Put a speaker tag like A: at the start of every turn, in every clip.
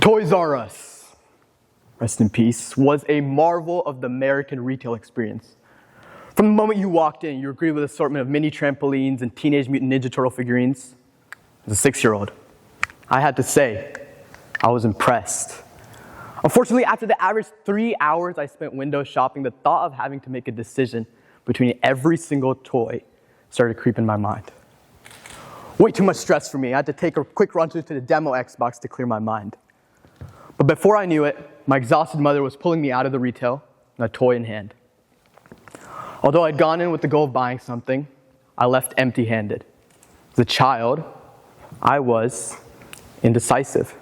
A: Toys R Us, rest in peace, was a marvel of the American retail experience. From the moment you walked in, you were greeted with an assortment of mini trampolines and Teenage Mutant Ninja Turtle figurines. As a 6-year-old, I had to say, I was impressed. Unfortunately, after the average 3 hours I spent window shopping, the thought of having to make a decision between every single toy started creeping my mind. Way too much stress for me. I had to take a quick run to the demo Xbox to clear my mind. But before I knew it, my exhausted mother was pulling me out of the retail, and a toy in hand. Although I'd gone in with the goal of buying something, I left empty-handed. As a child, I was indecisive.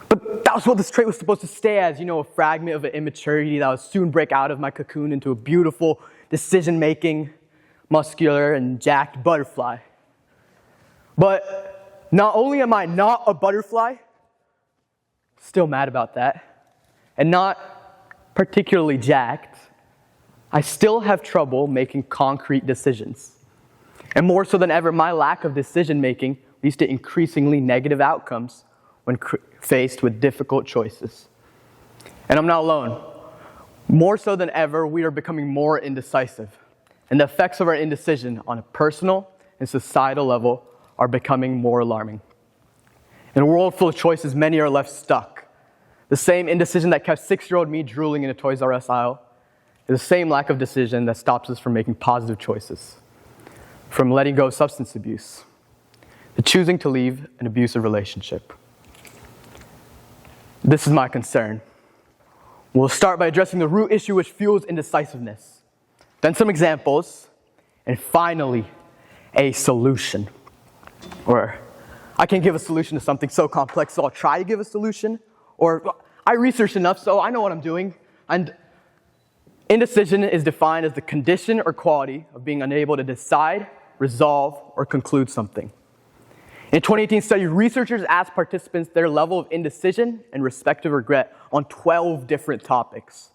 A: But that was what this trait was supposed to stay as, a fragment of an immaturity that would soon break out of my cocoon into a beautiful, decision-making, muscular, and jacked butterfly. But not only am I not a butterfly, still mad about that, and not particularly jacked, I still have trouble making concrete decisions. And more so than ever, my lack of decision-making leads to increasingly negative outcomes when faced with difficult choices. And I'm not alone. More so than ever, we are becoming more indecisive. And the effects of our indecision on a personal and societal level are becoming more alarming. In a world full of choices, many are left stuck. The same indecision that kept 6-year-old me drooling in a Toys R Us aisle is the same lack of decision that stops us from making positive choices, from letting go of substance abuse, to choosing to leave an abusive relationship. This is my concern. We'll start by addressing the root issue which fuels indecisiveness, then some examples, and finally, a solution. Or, I can't give a solution to something so complex, so I'll try to give a solution. Or, I researched enough, so I know what I'm doing. And indecision is defined as the condition or quality of being unable to decide, resolve, or conclude something. In a 2018 study, researchers asked participants their level of indecision and respective regret on 12 different topics.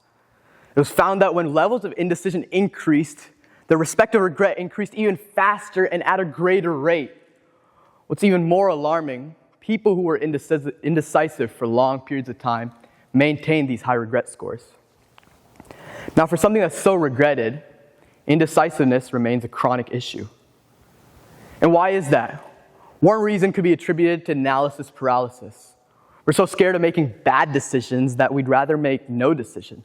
A: It was found that when levels of indecision increased, the respective regret increased even faster and at a greater rate. What's even more alarming, people who were indecisive for long periods of time maintained these high regret scores. Now, for something that's so regretted, indecisiveness remains a chronic issue. And why is that? One reason could be attributed to analysis paralysis. We're so scared of making bad decisions that we'd rather make no decision.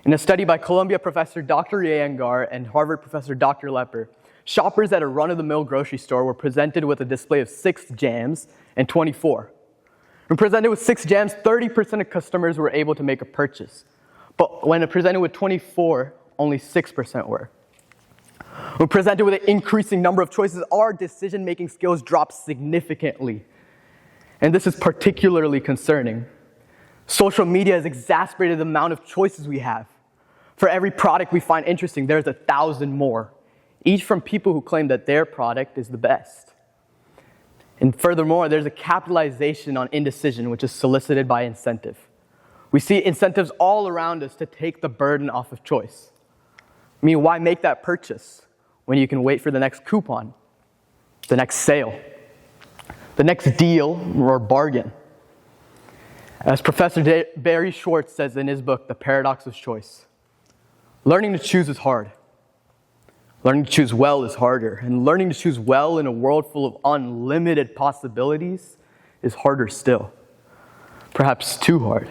A: In a study by Columbia professor Dr. Iyengar and Harvard professor Dr. Lepper, shoppers at a run-of-the-mill grocery store were presented with a display of 6 jams and 24. When presented with 6 jams, 30% of customers were able to make a purchase. But when presented with 24, only 6% were. When presented with an increasing number of choices, our decision-making skills drop significantly. And this is particularly concerning. Social media has exacerbated the amount of choices we have. For every product we find interesting, there's 1,000 more, each from people who claim that their product is the best. And furthermore, there's a capitalization on indecision, which is solicited by incentive. We see incentives all around us to take the burden off of choice. I mean, why make that purchase when you can wait for the next coupon, the next sale, the next deal or bargain? As Professor Barry Schwartz says in his book, The Paradox of Choice, learning to choose is hard. Learning to choose well is harder. And learning to choose well in a world full of unlimited possibilities is harder still. Perhaps too hard.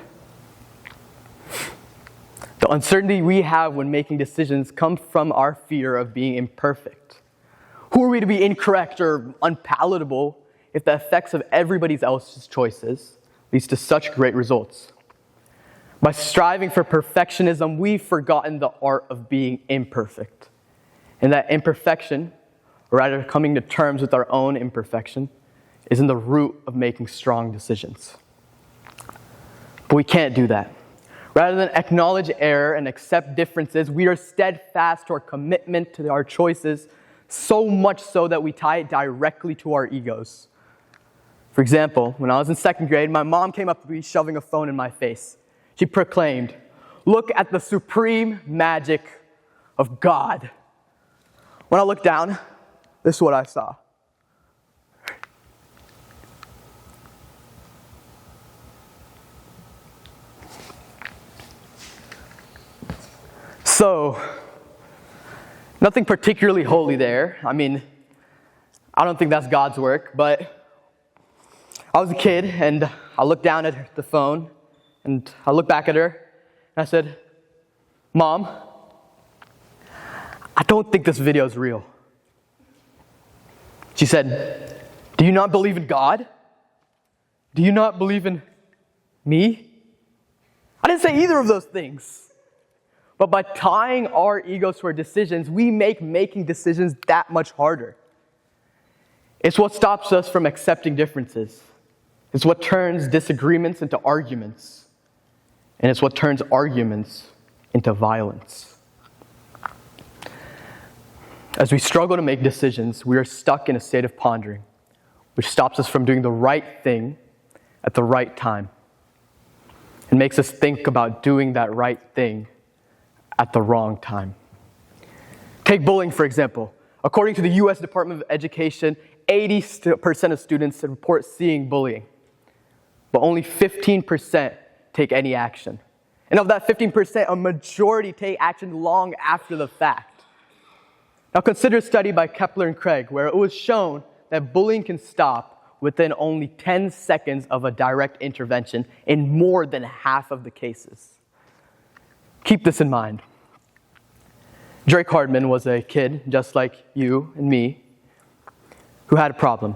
A: The uncertainty we have when making decisions comes from our fear of being imperfect. Who are we to be incorrect or unpalatable if the effects of everybody else's choices leads to such great results? By striving for perfectionism, we've forgotten the art of being imperfect. And that imperfection, or rather coming to terms with our own imperfection, is in the root of making strong decisions. But we can't do that. Rather than acknowledge error and accept differences, we are steadfast to our commitment to our choices, so much so that we tie it directly to our egos. For example, when I was in 2nd grade, my mom came up to me shoving a phone in my face. She proclaimed, "Look at the supreme magic of God." When I looked down, this is what I saw. So, nothing particularly holy there. I mean, I don't think that's God's work, but I was a kid, and I looked down at the phone, and I looked back at her, and I said, "Mom, I don't think this video is real." She said, "Do you not believe in God? Do you not believe in me?" I didn't say either of those things. But by tying our egos to our decisions, we make making decisions that much harder. It's what stops us from accepting differences. It's what turns disagreements into arguments. And it's what turns arguments into violence. As we struggle to make decisions, we are stuck in a state of pondering, which stops us from doing the right thing at the right time. It makes us think about doing that right thing at the wrong time. Take bullying, for example. According to the U.S. Department of Education, 80% of students report seeing bullying, but only 15% take any action. And of that 15%, a majority take action long after the fact. Now consider a study by Kepler and Craig, where it was shown that bullying can stop within only 10 seconds of a direct intervention in more than half of the cases. Keep this in mind. Drake Hardman was a kid, just like you and me, who had a problem.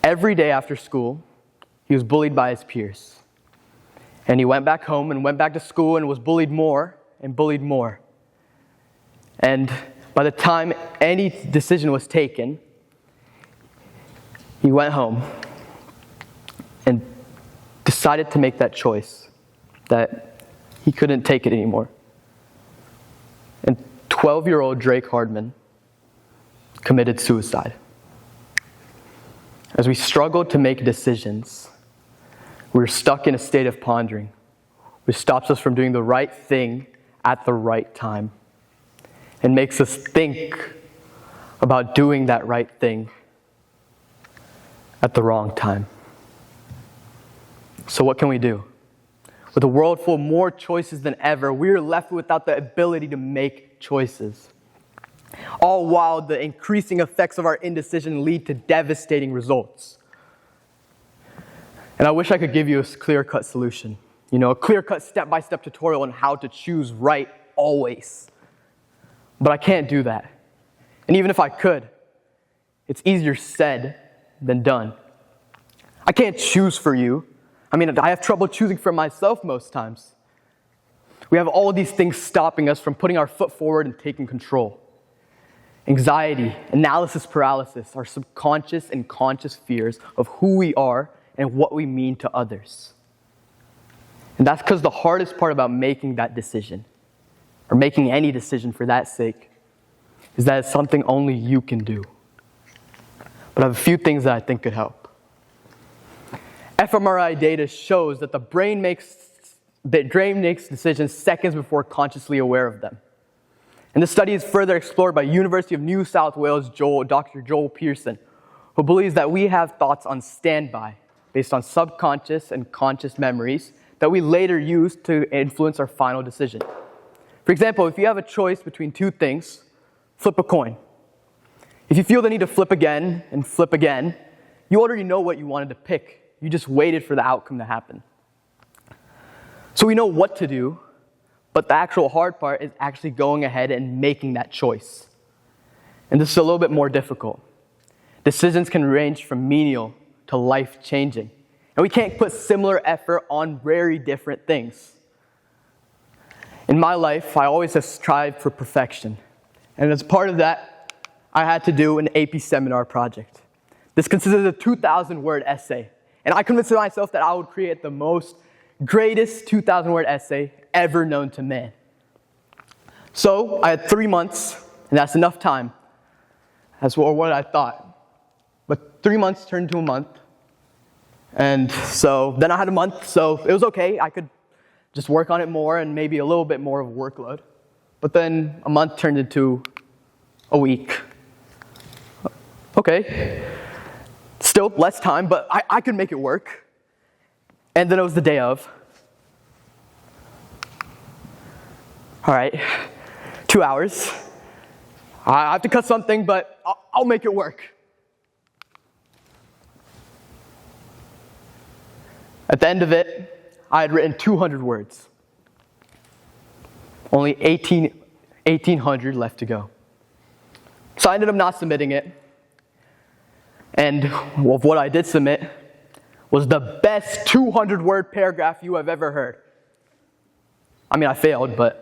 A: Every day after school, he was bullied by his peers. And he went back home and went back to school and was bullied more and bullied more. And by the time any decision was taken, he went home and decided to make that choice that he couldn't take it anymore. And 12-year-old Drake Hardman committed suicide. As we struggle to make decisions, we're stuck in a state of pondering, which stops us from doing the right thing at the right time and makes us think about doing that right thing at the wrong time. So what can we do? With a world full of more choices than ever, we're left without the ability to make choices. All while the increasing effects of our indecision lead to devastating results. And I wish I could give you a clear-cut solution. A clear-cut step-by-step tutorial on how to choose right always. But I can't do that. And even if I could, it's easier said than done. I can't choose for you. I have trouble choosing for myself most times. We have all these things stopping us from putting our foot forward and taking control. Anxiety, analysis paralysis, our subconscious and conscious fears of who we are and what we mean to others. And that's because the hardest part about making that decision, or making any decision for that sake, is that it's something only you can do. But I have a few things that I think could help. fMRI data shows that the brain makes decisions seconds before consciously aware of them. And this study is further explored by University of New South Wales Dr. Joel Pearson, who believes that we have thoughts on standby based on subconscious and conscious memories that we later use to influence our final decision. For example, if you have a choice between two things, flip a coin. If you feel the need to flip again and flip again, you already know what you wanted to pick. You just waited for the outcome to happen. So we know what to do, but the actual hard part is actually going ahead and making that choice. And this is a little bit more difficult. Decisions can range from menial to life-changing. And we can't put similar effort on very different things. In my life, I always have strived for perfection. And as part of that, I had to do an AP seminar project. This consisted of a 2,000-word essay. And I convinced myself that I would create the greatest 2,000-word essay ever known to man. So I had 3 months, and that's enough time. That's what I thought. But 3 months turned to a month. And so then I had a month, so it was okay. I could just work on it more and maybe a little bit more of a workload. But then a month turned into a week. Okay. Still less time, but I could make it work. And then it was the day of. All right, 2 hours. I have to cut something, but I'll make it work. At the end of it, I had written 200 words. Only 1,800 left to go. So I ended up not submitting it. And what I did submit was the best 200-word paragraph you have ever heard. I mean, I failed, but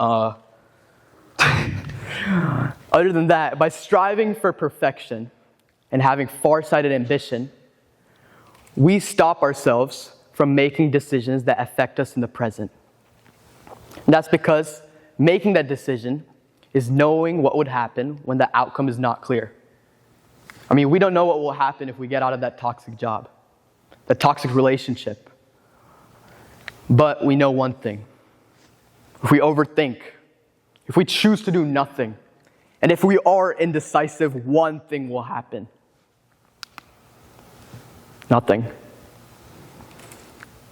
A: other than that, by striving for perfection and having far-sighted ambition, we stop ourselves from making decisions that affect us in the present. And that's because making that decision is knowing what would happen when the outcome is not clear. I mean, we don't know what will happen if we get out of that toxic job, that toxic relationship. But we know one thing. If we overthink, if we choose to do nothing, and if we are indecisive, one thing will happen. Nothing.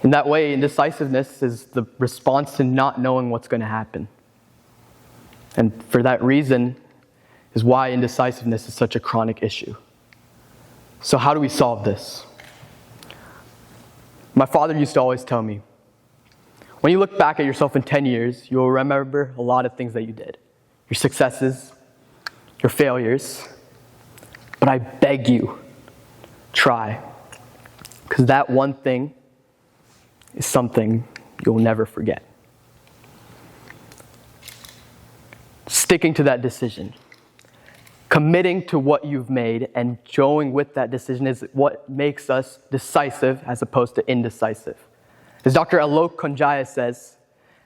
A: In that way, indecisiveness is the response to not knowing what's going to happen. And for that reason is why indecisiveness is such a chronic issue. So how do we solve this? My father used to always tell me, when you look back at yourself in 10 years, you'll remember a lot of things that you did. Your successes, your failures. But I beg you, try. Because that one thing is something you'll never forget. Sticking to that decision, committing to what you've made and going with that decision is what makes us decisive as opposed to indecisive. As Dr. Alok Konjaya says,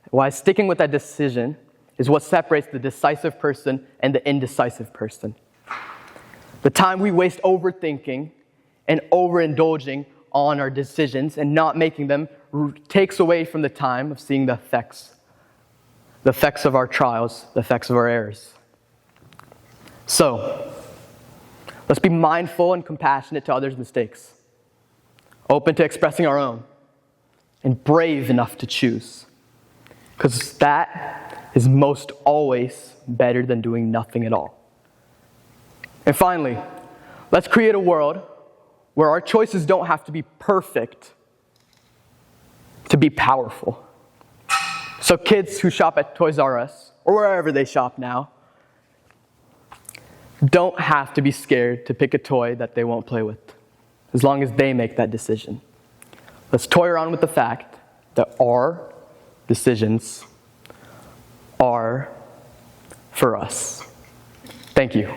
A: why sticking with that decision is what separates the decisive person and the indecisive person. The time we waste overthinking and overindulging on our decisions and not making them takes away from the time of seeing the effects of our trials, the effects of our errors. So, let's be mindful and compassionate to others' mistakes, open to expressing our own, and brave enough to choose. Because that is most always better than doing nothing at all. And finally, let's create a world where our choices don't have to be perfect to be powerful. So kids who shop at Toys R Us, or wherever they shop now, don't have to be scared to pick a toy that they won't play with, as long as they make that decision. Let's toy around with the fact that our decisions are for us. Thank you.